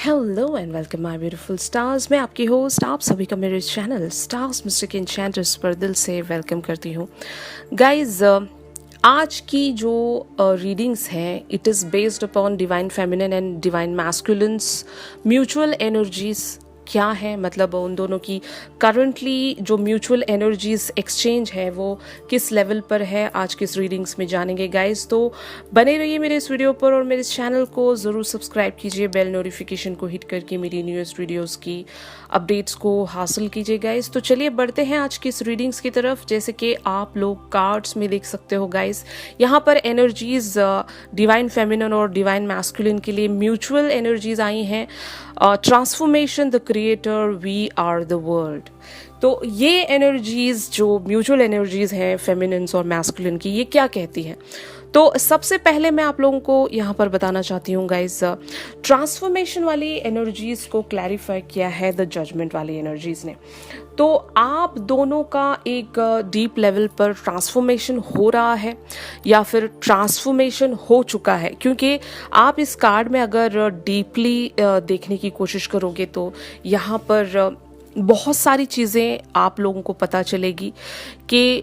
Hello and welcome my beautiful stars. मैं आपकी host, आप सभी का मेरे चैनल स्टार्स मिस्टिक एन्चेंटर्स पर दिल से वेलकम करती हूँ। गाइज, आज की जो रीडिंग्स हैं it is based upon divine feminine and divine masculines mutual energies क्या है, मतलब उन दोनों की करंटली जो म्यूचुअल एनर्जीज एक्सचेंज है वो किस लेवल पर है, आज की इस रीडिंग्स में जानेंगे गाइस। तो बने रहिए मेरे इस वीडियो पर और मेरे इस चैनल को ज़रूर सब्सक्राइब कीजिए, बेल नोटिफिकेशन को हिट करके मेरी न्यूएस्ट वीडियोस की अपडेट्स को हासिल कीजिए गाइस। तो चलिए बढ़ते हैं आज की इस रीडिंग्स की तरफ। जैसे कि आप लोग कार्ड्स में देख सकते हो गाइस, यहाँ पर एनर्जीज डिवाइन फेमिनिन और डिवाइन मैस्कुलिन के लिए म्यूचुअल एनर्जीज आई हैं। Transformation, the creator, we are the world. तो ये एनर्जीज जो म्यूचुअल एनर्जीज हैं फेमिनिन्स और मैस्कुलिन की, ये क्या कहती हैं? तो सबसे पहले मैं आप लोगों को यहाँ पर बताना चाहती हूँ गाइस, ट्रांसफॉर्मेशन वाली एनर्जीज को क्लैरिफाई किया है द जजमेंट वाली एनर्जीज ने। तो आप दोनों का एक डीप लेवल पर ट्रांसफॉर्मेशन हो रहा है या फिर ट्रांसफॉर्मेशन हो चुका है, क्योंकि आप इस कार्ड में अगर डीपली देखने की कोशिश करोगे तो यहाँ पर बहुत सारी चीज़ें आप लोगों को पता चलेगी कि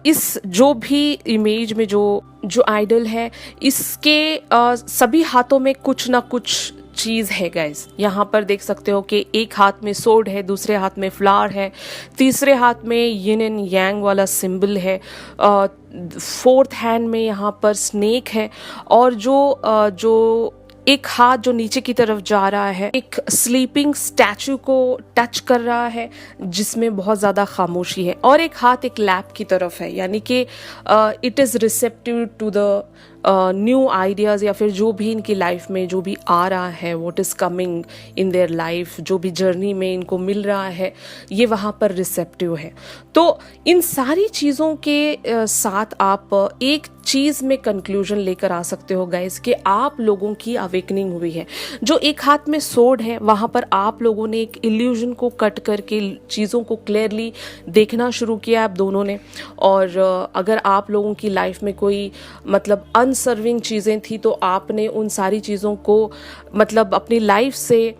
इस जो भी इमेज में जो आइडल है इसके सभी हाथों में कुछ ना कुछ चीज़ है गाइस। यहाँ पर देख सकते हो कि एक हाथ में सोर्ड है, दूसरे हाथ में फ्लावर है, तीसरे हाथ में यिन एंड यांग वाला सिंबल है, फोर्थ हैंड में यहाँ पर स्नेक है, और जो एक हाथ जो नीचे की तरफ जा रहा है एक स्लीपिंग स्टैचू को टच कर रहा है जिसमें बहुत ज़्यादा खामोशी है, और एक हाथ एक लैप की तरफ है, यानी कि it is receptive to the new ideas या फिर जो भी इनकी लाइफ में जो भी आ रहा है, what is coming in their life, जो भी जर्नी में इनको मिल रहा है ये वहाँ पर रिसेप्टिव है। तो इन सारी चीज़ों के साथ आप एक चीज़ में कंक्लूजन लेकर आ सकते हो गाइस कि आप लोगों की अवेकनिंग हुई है। जो एक हाथ में सोर्ड है वहाँ पर आप लोगों ने एक इल्यूजन को कट करके चीज़ों को क्लियरली देखना शुरू किया आप दोनों ने। और अगर आप लोगों की लाइफ में कोई मतलब अनसर्विंग चीज़ें थी तो आपने उन सारी चीज़ों को मतलब अपनी लाइफ से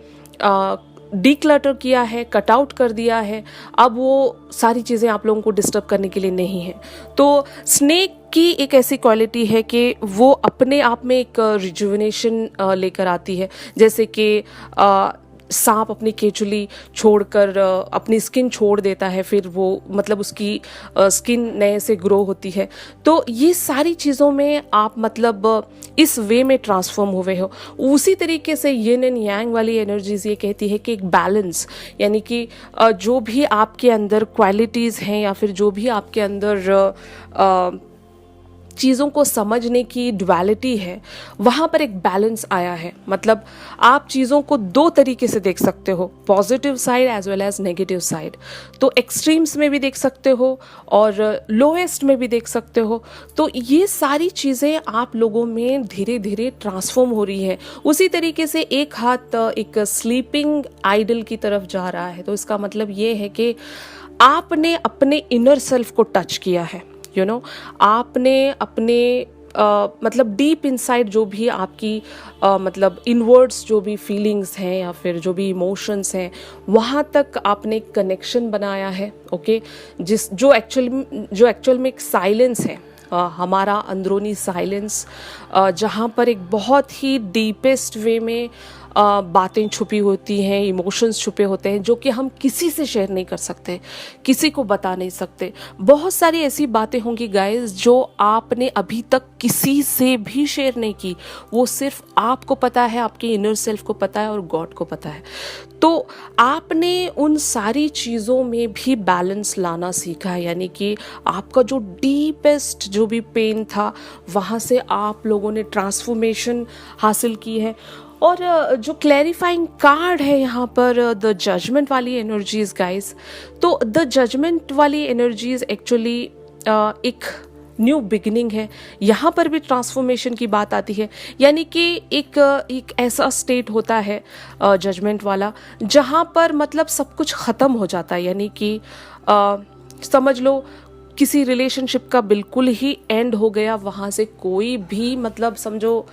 डिक्लटर किया है, कट आउट कर दिया है। अब वो सारी चीज़ें आप लोगों को डिस्टर्ब करने के लिए नहीं है। तो स्नेक की एक ऐसी क्वालिटी है कि वो अपने आप में एक रिजुविनेशन लेकर आती है। जैसे कि सांप अपनी केचुली छोड़कर अपनी स्किन छोड़ देता है, फिर वो मतलब उसकी स्किन नए से ग्रो होती है। तो ये सारी चीज़ों में आप मतलब इस वे में ट्रांसफॉर्म हुए हो। उसी तरीके से यिन एंड यांग वाली एनर्जीज ये कहती है कि एक बैलेंस, यानी कि जो भी आपके अंदर क्वालिटीज़ हैं या फिर जो भी आपके अंदर चीज़ों को समझने की ड्युअलिटी है, वहाँ पर एक बैलेंस आया है। मतलब आप चीज़ों को दो तरीके से देख सकते हो, positive side as well as negative side. तो एक्सट्रीम्स में भी देख सकते हो और लोएस्ट में भी देख सकते हो। तो ये सारी चीज़ें आप लोगों में धीरे धीरे ट्रांसफॉर्म हो रही हैं। उसी तरीके से एक हाथ एक स्लीपिंग आइडल की तरफ जा रहा है, तो इसका मतलब ये है कि आपने अपने इनर सेल्फ को टच किया है। आपने अपने मतलब डीप इनसाइड जो भी आपकी मतलब इनवर्ड्स जो भी फीलिंग्स हैं या फिर जो भी इमोशंस हैं वहाँ तक आपने कनेक्शन बनाया है। ओके, जो एक्चुअल में एक साइलेंस है, हमारा अंदरूनी साइलेंस, जहाँ पर एक बहुत ही डीपेस्ट वे में बातें छुपी होती हैं, इमोशंस छुपे होते हैं जो कि हम किसी से शेयर नहीं कर सकते, किसी को बता नहीं सकते। बहुत सारी ऐसी बातें होंगी गाइस जो आपने अभी तक किसी से भी शेयर नहीं की, वो सिर्फ आपको पता है, आपके इनर सेल्फ को पता है और गॉड को पता है। तो आपने उन सारी चीज़ों में भी बैलेंस लाना सीखा है, यानी कि आपका जो डीपेस्ट जो भी पेन था वहाँ से आप लोगों ने ट्रांसफॉर्मेशन हासिल की है। और जो क्लैरिफाइंग कार्ड है यहाँ पर द जजमेंट वाली एनर्जीज गाइस, तो द जजमेंट वाली एनर्जीज एक्चुअली एक न्यू बिगिनिंग है। यहाँ पर भी ट्रांसफॉर्मेशन की बात आती है, यानी कि एक ऐसा स्टेट होता है जजमेंट वाला जहाँ पर मतलब सब कुछ ख़त्म हो जाता है, यानी कि समझ लो किसी रिलेशनशिप का बिल्कुल ही एंड हो गया, वहाँ से कोई भी मतलब समझो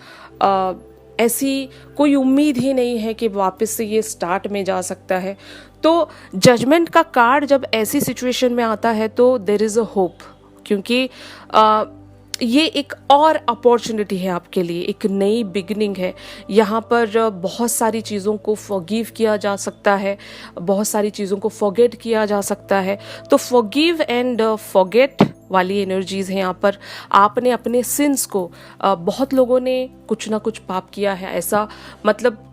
ऐसी कोई उम्मीद ही नहीं है कि वापस से ये स्टार्ट में जा सकता है। तो जजमेंट का कार्ड जब ऐसी सिचुएशन में आता है तो देयर इज़ अ होप, क्योंकि ये एक और अपॉर्चुनिटी है आपके लिए, एक नई बिगनिंग है। यहाँ पर बहुत सारी चीज़ों को फॉरगिव किया जा सकता है, बहुत सारी चीज़ों को फॉरगेट किया जा सकता है। तो फॉरगिव एंड फॉरगेट वाली एनर्जीज हैं यहाँ पर। आपने अपने सिंस को, बहुत लोगों ने कुछ ना कुछ पाप किया है,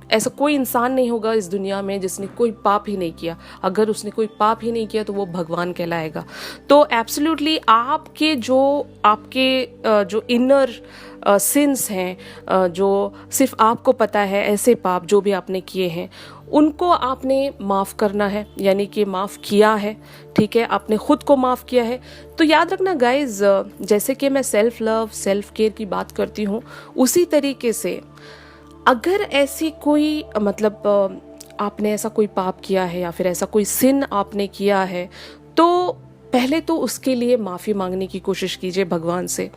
ऐसा कोई इंसान नहीं होगा इस दुनिया में जिसने कोई पाप ही नहीं किया। अगर उसने कोई पाप ही नहीं किया तो वो भगवान कहलाएगा। तो एब्सोल्युटली आपके जो इनर सिंस हैं, जो सिर्फ आपको पता है, ऐसे पाप जो भी आपने किए हैं उनको आपने माफ़ करना है, यानी कि माफ़ किया है। ठीक है, आपने खुद को माफ़ किया है। तो याद रखना गाइज, जैसे कि मैं सेल्फ लव, सेल्फ केयर की बात करती हूँ, उसी तरीके से अगर ऐसी कोई आपने ऐसा कोई पाप किया है या फिर ऐसा कोई सिन आपने किया है, तो पहले तो उसके लिए माफ़ी मांगने की कोशिश कीजिए भगवान से।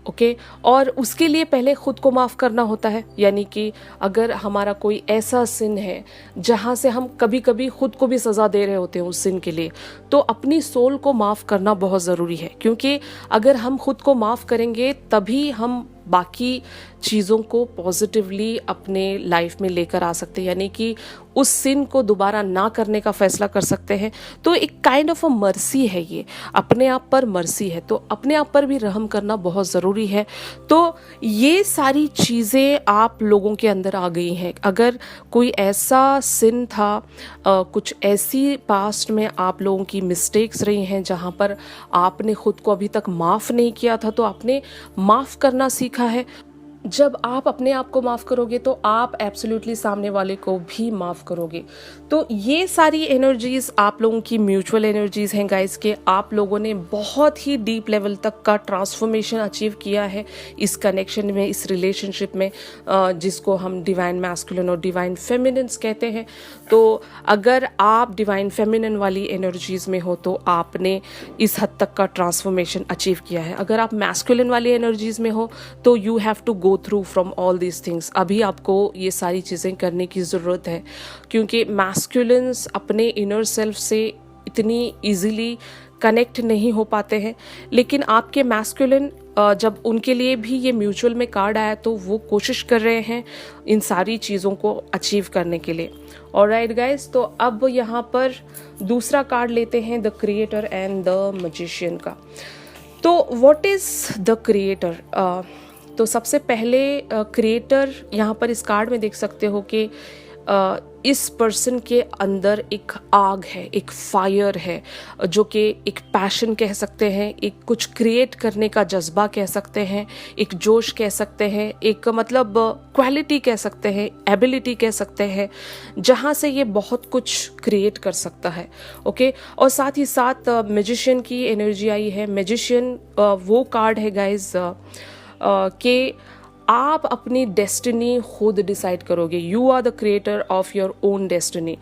ओके, और उसके लिए पहले खुद को माफ़ करना होता है। यानी कि अगर हमारा कोई ऐसा सिन है जहाँ से हम कभी कभी खुद को भी सज़ा दे रहे होते हैं उस सिन के लिए, तो अपनी सोल को माफ़ करना बहुत ज़रूरी है। क्योंकि अगर हम खुद को माफ़ करेंगे तभी हम बाकी चीज़ों को पॉजिटिवली अपने लाइफ में लेकर आ सकते हैं, यानी कि उस सिन को दोबारा ना करने का फैसला कर सकते हैं। तो एक काइंड ऑफ अ मर्सी है, ये अपने आप पर मर्सी है। तो अपने आप पर भी रहम करना बहुत ज़रूरी है। तो ये सारी चीज़ें आप लोगों के अंदर आ गई हैं। अगर कोई ऐसा सिन था, कुछ ऐसी पास्ट में आप लोगों की मिस्टेक्स रही हैं जहाँ पर आपने खुद को अभी तक माफ़ नहीं किया था, तो आपने माफ़ करना सीखा है। जब आप अपने आप को माफ़ करोगे तो आप एब्सोल्युटली सामने वाले को भी माफ़ करोगे। तो ये सारी एनर्जीज़ आप लोगों की म्यूचुअल एनर्जीज़ हैं गाइस, के आप लोगों ने बहुत ही डीप लेवल तक का ट्रांसफॉर्मेशन अचीव किया है इस कनेक्शन में, इस रिलेशनशिप में, जिसको हम डिवाइन मैस्कुलिन और डिवाइन फेमिनिन्स कहते हैं। तो अगर आप डिवाइन फेमिनिन वाली एनर्जीज़ में हो तो आपने इस हद तक का ट्रांसफॉर्मेशन अचीव किया है। अगर आप मैस्कुलिन वाली एनर्जीज़ में हो तो you have to go through from all these things. अभी आपको ये सारी चीज़ें करने की ज़रूरत है, क्योंकि मैस्कुलिन्स अपने इनर सेल्फ से इतनी इजीली कनेक्ट नहीं हो पाते हैं। लेकिन आपके मैस्कुलिन, जब उनके लिए भी ये म्यूचुअल में कार्ड आया तो वो कोशिश कर रहे हैं इन सारी चीज़ों को अचीव करने के लिए। ऑलराइट गाइस, तो अब यहाँ पर दूसरा कार्ड लेते हैं, the creator and the magician का। तो व्हाट इज़ द क्रिएटर? तो सबसे पहले क्रिएटर यहाँ पर इस कार्ड में देख सकते हो कि इस पर्सन के अंदर एक आग है, एक फायर है, जो कि एक पैशन कह सकते हैं, एक कुछ क्रिएट करने का जज्बा कह सकते हैं, एक जोश कह सकते हैं, एक क्वालिटी कह सकते हैं, एबिलिटी कह सकते हैं, जहाँ से ये बहुत कुछ क्रिएट कर सकता है। ओके, और साथ ही साथ मैजिशियन की एनर्जी आई है। मैजिशियन वो कार्ड है गाइज कि आप अपनी डेस्टिनी खुद डिसाइड करोगे। You are the creator of your own destiny.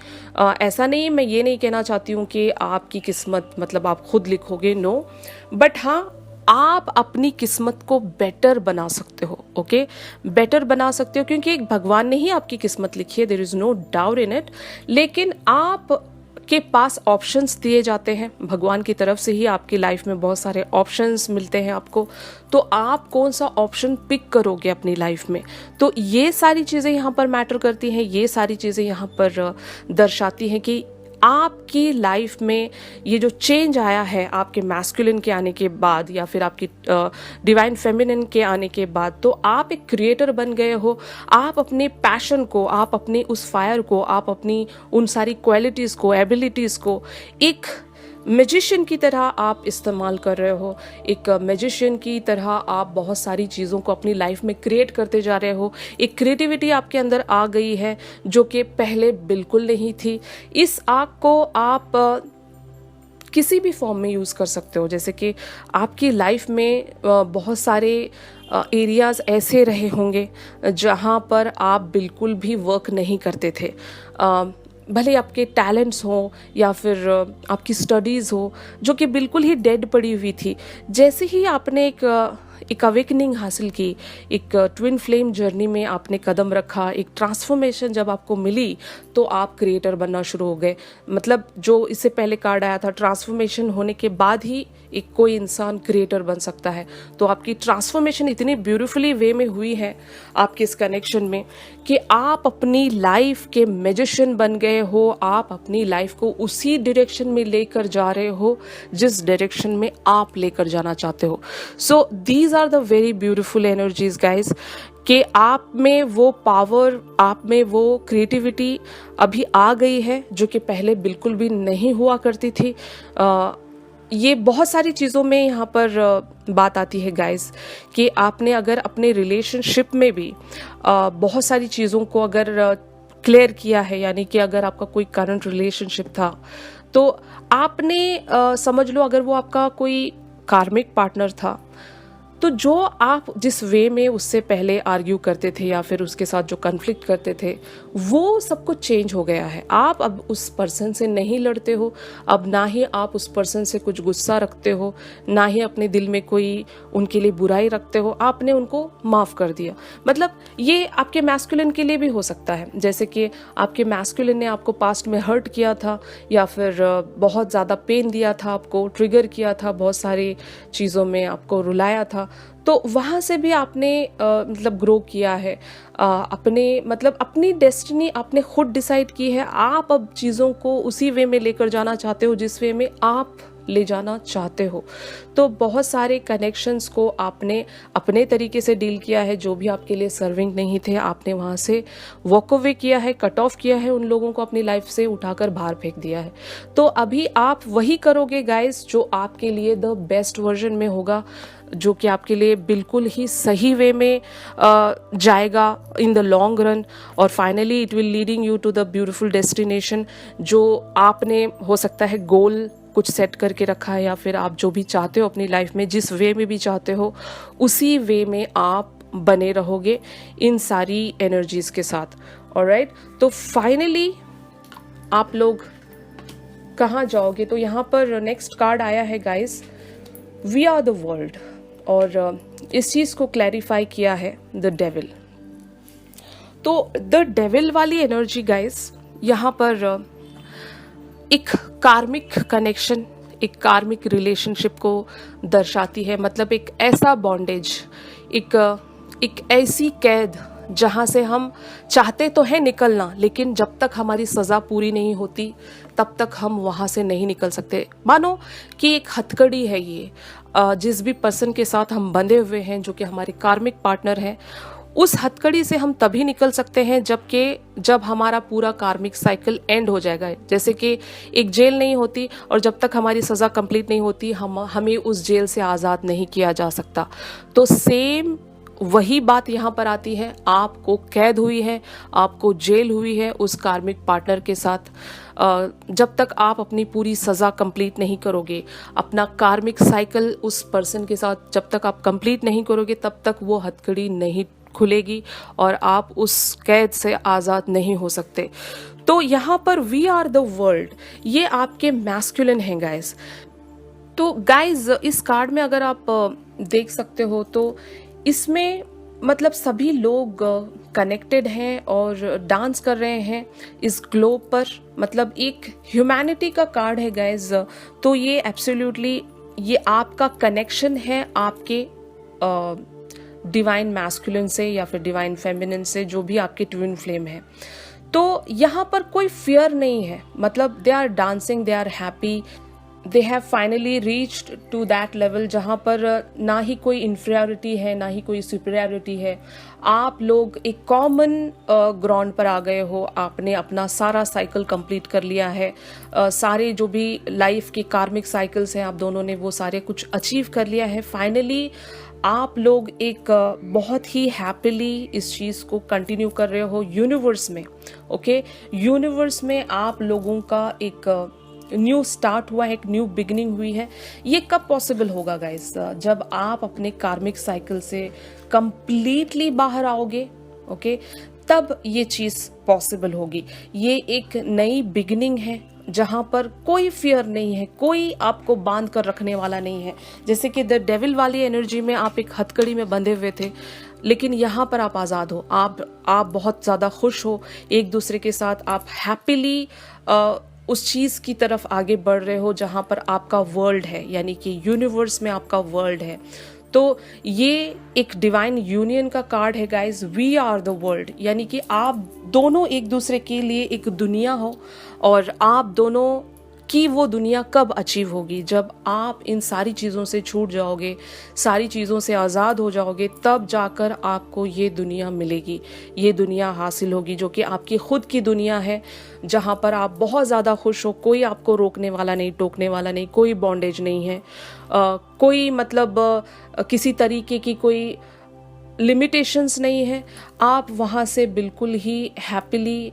ऐसा नहीं, मैं ये नहीं कहना चाहती हूँ कि आपकी किस्मत आप खुद लिखोगे, नो, बट हाँ, आप अपनी किस्मत को बेटर बना सकते हो। ओके, बेटर बना सकते हो, क्योंकि एक भगवान ने ही आपकी किस्मत लिखी है, there is no doubt in it. लेकिन आप के पास ऑप्शंस दिए जाते हैं भगवान की तरफ से ही। आपकी लाइफ में बहुत सारे ऑप्शंस मिलते हैं आपको, तो आप कौन सा ऑप्शन पिक करोगे अपनी लाइफ में। तो ये सारी चीज़ें यहाँ पर मैटर करती हैं। ये सारी चीज़ें यहाँ पर दर्शाती हैं कि आपकी लाइफ में ये जो चेंज आया है आपके मैस्कुलिन के आने के बाद या फिर आपकी डिवाइन फेमिनिन के आने के बाद, तो आप एक क्रिएटर बन गए हो। आप अपने पैशन को, आप अपने उस फायर को, आप अपनी उन सारी क्वालिटीज़ को, एबिलिटीज़ को एक मैजिशियन की तरह आप इस्तेमाल कर रहे हो। एक मैजिशियन की तरह आप बहुत सारी चीज़ों को अपनी लाइफ में क्रिएट करते जा रहे हो। एक क्रिएटिविटी आपके अंदर आ गई है जो कि पहले बिल्कुल नहीं थी। इस आग को आप किसी भी फॉर्म में यूज़ कर सकते हो। जैसे कि आपकी लाइफ में बहुत सारे एरियाज़ ऐसे रहे होंगे जहाँ पर आप बिल्कुल भी वर्क नहीं करते थे। भले आपके टैलेंट्स हो या फिर आपकी स्टडीज़ हो जो कि बिल्कुल ही डेड पड़ी हुई थी। जैसे ही आपने एक एक अवेकनिंग हासिल की, एक ट्विन फ्लेम जर्नी में आपने कदम रखा, एक ट्रांसफॉर्मेशन जब आपको मिली तो आप क्रिएटर बनना शुरू हो गए। मतलब जो इससे पहले कार्ड आया था, ट्रांसफॉर्मेशन होने के बाद ही एक कोई इंसान क्रिएटर बन सकता है। तो आपकी ट्रांसफॉर्मेशन इतनी ब्यूटीफुली वे में हुई है आपके इस कनेक्शन में कि आप अपनी लाइफ के मैजिशियन बन गए हो। आप अपनी लाइफ को उसी डायरेक्शन में लेकर जा रहे हो जिस डायरेक्शन में आप लेकर जाना चाहते हो। So these are the very beautiful energies guys, कि आप में वो पावर, आप में वो क्रिएटिविटी अभी आ गई है जो कि पहले बिल्कुल भी नहीं हुआ करती थी। ये बहुत सारी चीज़ों में यहाँ पर बात आती है गाइस, कि आपने अगर अपने रिलेशनशिप में भी बहुत सारी चीज़ों को अगर क्लियर किया है, यानी कि अगर आपका कोई करंट रिलेशनशिप था तो आपने समझ लो अगर वो आपका कोई कार्मिक पार्टनर था, तो जो आप जिस वे में उससे पहले आर्ग्यू करते थे या फिर उसके साथ जो कन्फ्लिक्ट करते थे, वो सब कुछ चेंज हो गया है। आप अब उस पर्सन से नहीं लड़ते हो, अब ना ही आप उस पर्सन से कुछ गुस्सा रखते हो, ना ही अपने दिल में कोई उनके लिए बुराई रखते हो, आपने उनको माफ़ कर दिया। मतलब ये आपके मैस्कुलिन के लिए भी हो सकता है, जैसे कि आपके मैस्कुलिन ने आपको पास्ट में हर्ट किया था या फिर बहुत ज़्यादा पेन दिया था, आपको ट्रिगर किया था, बहुत सारी चीज़ों में आपको रुलाया था, तो वहाँ से भी आपने मतलब ग्रो किया है, अपने मतलब अपनी डेस्टिनी आपने खुद डिसाइड की है। आप अब चीज़ों को उसी वे में लेकर जाना चाहते हो जिस वे में आप ले जाना चाहते हो। तो बहुत सारे कनेक्शंस को आपने अपने तरीके से डील किया है, जो भी आपके लिए सर्विंग नहीं थे आपने वहाँ से वॉक अवे किया है, कट ऑफ किया है, उन लोगों को अपनी लाइफ से उठाकर बाहर फेंक दिया है। तो अभी आप वही करोगे गाइस जो आपके लिए द बेस्ट वर्जन में होगा, जो कि आपके लिए बिल्कुल ही सही वे में जाएगा इन द लॉन्ग रन, और finally it will leading you to the beautiful destination जो आपने हो सकता है गोल कुछ सेट करके रखा है, या फिर आप जो भी चाहते हो अपनी लाइफ में, जिस वे में भी चाहते हो उसी वे में आप बने रहोगे इन सारी एनर्जीज के साथ। ऑलराइट, तो फाइनली आप लोग कहाँ जाओगे? तो यहाँ पर नेक्स्ट कार्ड आया है guys, we are the world, और इस चीज़ को क्लैरिफाई किया है द डेविल। तो द डेविल वाली एनर्जी गाइस यहाँ पर एक कार्मिक कनेक्शन, एक कार्मिक रिलेशनशिप को दर्शाती है। मतलब एक ऐसा बॉन्डेज, एक ऐसी कैद जहाँ से हम चाहते तो है निकलना, लेकिन जब तक हमारी सज़ा पूरी नहीं होती तब तक हम वहाँ से नहीं निकल सकते। मानो कि एक हथकड़ी है ये, जिस भी पर्सन के साथ हम बंधे हुए हैं जो कि हमारे कार्मिक पार्टनर हैं, उस हथकड़ी से हम तभी निकल सकते हैं जब हमारा पूरा कार्मिक साइकिल एंड हो जाएगा। जैसे कि एक जेल नहीं होती और जब तक हमारी सज़ा कंप्लीट नहीं होती हमें उस जेल से आज़ाद नहीं किया जा सकता। तो सेम वही बात यहाँ पर आती है, आपको कैद हुई है, आपको जेल हुई है उस कार्मिक पार्टनर के साथ। जब तक आप अपनी पूरी सज़ा कंप्लीट नहीं करोगे, अपना कार्मिक साइकिल उस पर्सन के साथ जब तक आप कंप्लीट नहीं करोगे, तब तक वो हथकड़ी नहीं खुलेगी और आप उस कैद से आज़ाद नहीं हो सकते। तो यहाँ पर वी आर द वर्ल्ड, ये आपके मैस्कुलिन हैं गाइस। तो गाइस इस कार्ड में अगर आप देख सकते हो तो इसमें मतलब सभी लोग कनेक्टेड हैं और डांस कर रहे हैं इस ग्लोब पर। मतलब एक ह्यूमैनिटी का कार्ड है गाइस। तो ये एब्सोल्युटली ये आपका कनेक्शन है आपके डिवाइन मैस्कुलिन से या फिर डिवाइन फेमिनिन से, जो भी आपके ट्विन फ्लेम है। तो यहाँ पर कोई फियर नहीं है, मतलब they are dancing, they are happy, they have finally reached to that level जहाँ पर ना ही कोई इन्फीरियरिटी है ना ही कोई सुपीरियरिटी है। आप लोग एक कॉमन ग्राउंड पर आ गए हो, आपने अपना सारा साइकिल कंप्लीट कर लिया है। सारे जो भी लाइफ के कार्मिक साइकिल्स हैं आप दोनों ने वो सारे कुछ अचीव कर लिया है। फाइनली आप लोग एक बहुत ही हैप्पीली इस चीज़ को कंटिन्यू कर रहे हो यूनिवर्स में। ओके, यूनिवर्स में आप लोगों का एक न्यू स्टार्ट हुआ है, एक न्यू बिगिनिंग हुई है। ये कब पॉसिबल होगा गाइस? जब आप अपने कार्मिक साइकिल से कंप्लीटली बाहर आओगे, ओके, तब ये चीज़ पॉसिबल होगी। ये एक नई बिगिनिंग है जहाँ पर कोई फियर नहीं है, कोई आपको बांध कर रखने वाला नहीं है। जैसे कि द डेविल वाली एनर्जी में आप एक हथकड़ी में बंधे हुए थे, लेकिन यहाँ पर आप आज़ाद हो, आप बहुत ज़्यादा खुश हो एक दूसरे के साथ, आप हैप्पीली उस चीज़ की तरफ आगे बढ़ रहे हो जहाँ पर आपका वर्ल्ड है, यानी कि यूनिवर्स में आपका वर्ल्ड है। तो ये एक डिवाइन यूनियन का कार्ड है guys, we are the world, यानी कि आप दोनों एक दूसरे के लिए एक दुनिया हो, और आप दोनों की वो दुनिया कब अचीव होगी, जब आप इन सारी चीज़ों से छूट जाओगे, सारी चीज़ों से आज़ाद हो जाओगे, तब जाकर आपको ये दुनिया मिलेगी, ये दुनिया हासिल होगी जो कि आपकी खुद की दुनिया है, जहाँ पर आप बहुत ज़्यादा खुश हो, कोई आपको रोकने वाला नहीं, टोकने वाला नहीं, कोई बॉन्डेज नहीं है, कोई मतलब किसी तरीके की कोई लिमिटेशंस नहीं है। आप वहाँ से बिल्कुल ही हैप्पीली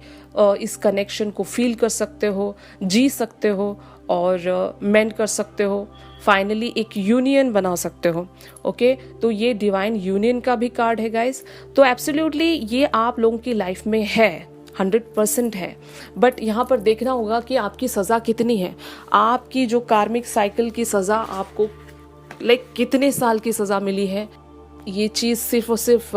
इस कनेक्शन को फील कर सकते हो, जी सकते हो और मेंड कर सकते हो, फाइनली एक यूनियन बना सकते हो। ओके, तो ये डिवाइन यूनियन का भी कार्ड है गाइस। तो एब्सोल्युटली ये आप लोगों की लाइफ में है, 100% है, बट यहाँ पर देखना होगा कि आपकी सज़ा कितनी है, आपकी जो कार्मिक साइकिल की सज़ा आपको कितने साल की सज़ा मिली है, ये चीज़ सिर्फ और सिर्फ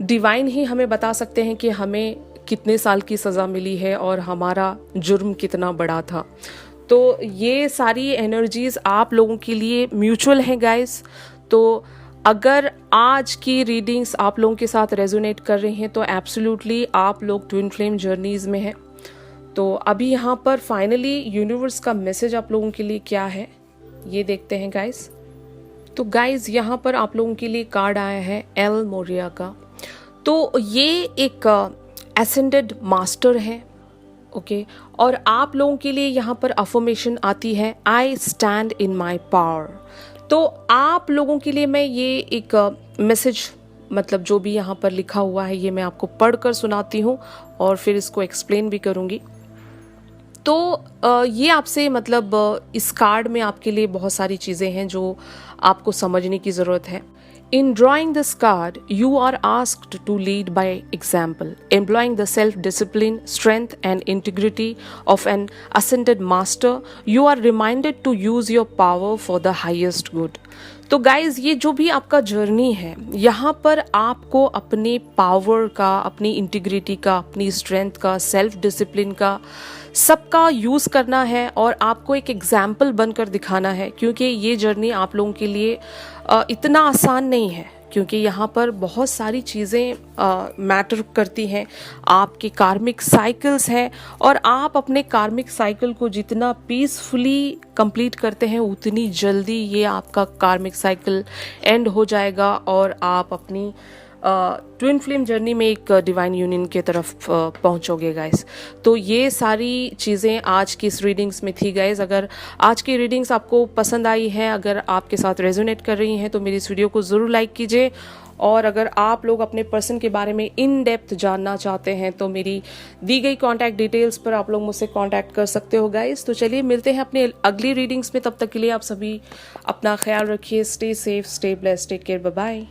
डिवाइन ही हमें बता सकते हैं कि हमें कितने साल की सज़ा मिली है और हमारा जुर्म कितना बड़ा था। तो ये सारी एनर्जीज आप लोगों के लिए म्यूचुअल हैं गाइस। तो अगर आज की रीडिंग्स आप लोगों के साथ रेजोनेट कर रही हैं तो एब्सोल्युटली आप लोग ट्विन फ्लेम जर्नीज में हैं। तो अभी यहाँ पर फाइनली यूनिवर्स का मैसेज आप लोगों के लिए क्या है ये देखते हैं गाइस। तो गाइज यहाँ पर आप लोगों के लिए कार्ड आया है एल मोरिया का। तो ये एक एसेंडेड मास्टर है, ओके, और आप लोगों के लिए यहाँ पर अफर्मेशन आती है I stand in my power. तो आप लोगों के लिए मैं ये एक मैसेज मतलब जो भी यहाँ पर लिखा हुआ है ये मैं आपको पढ़कर सुनाती हूँ और फिर इसको एक्सप्लेन भी करूँगी। तो ये आपसे मतलब इस कार्ड में आपके लिए बहुत सारी चीज़ें हैं जो आपको समझने की ज़रूरत है। In drawing this card, you are asked to lead by example, employing the self-discipline, strength and integrity of an ascended master. You are reminded to use your power for the highest good. तो guys ये जो भी आपका journey है यहाँ पर आपको अपने पावर का, अपनी इंटीग्रिटी का, अपनी स्ट्रेंथ का, सेल्फ डिसिप्लिन का, सबका यूज़ करना है और आपको एक एग्जाम्पल बनकर दिखाना है, क्योंकि ये जर्नी आप लोगों के लिए इतना आसान नहीं है, क्योंकि यहाँ पर बहुत सारी चीज़ें मैटर करती हैं। आपके कार्मिक साइकिल्स हैं और आप अपने कार्मिक साइकिल को जितना पीसफुली कंप्लीट करते हैं उतनी जल्दी ये आपका कार्मिक साइकिल एंड हो जाएगा और आप अपनी ट्विन फ्लेम जर्नी में एक डिवाइन यूनियन की तरफ पहुंचोगे गाइस। तो ये सारी चीज़ें आज की इस रीडिंग्स में थी गाइस। अगर आज की रीडिंग्स आपको पसंद आई है, अगर आपके साथ रेजोनेट कर रही हैं तो मेरी इस वीडियो को ज़रूर लाइक कीजिए। और अगर आप लोग अपने पर्सन के बारे में इन डेप्थ जानना चाहते हैं तो मेरी दी गई कॉन्टैक्ट डिटेल्स पर आप लोग मुझसे कॉन्टैक्ट कर सकते हो गाइस। तो चलिए मिलते हैं अपने अगली रीडिंग्स में, तब तक के लिए आप सभी अपना ख्याल रखिए। Stay safe, stay blessed, take care, bye bye.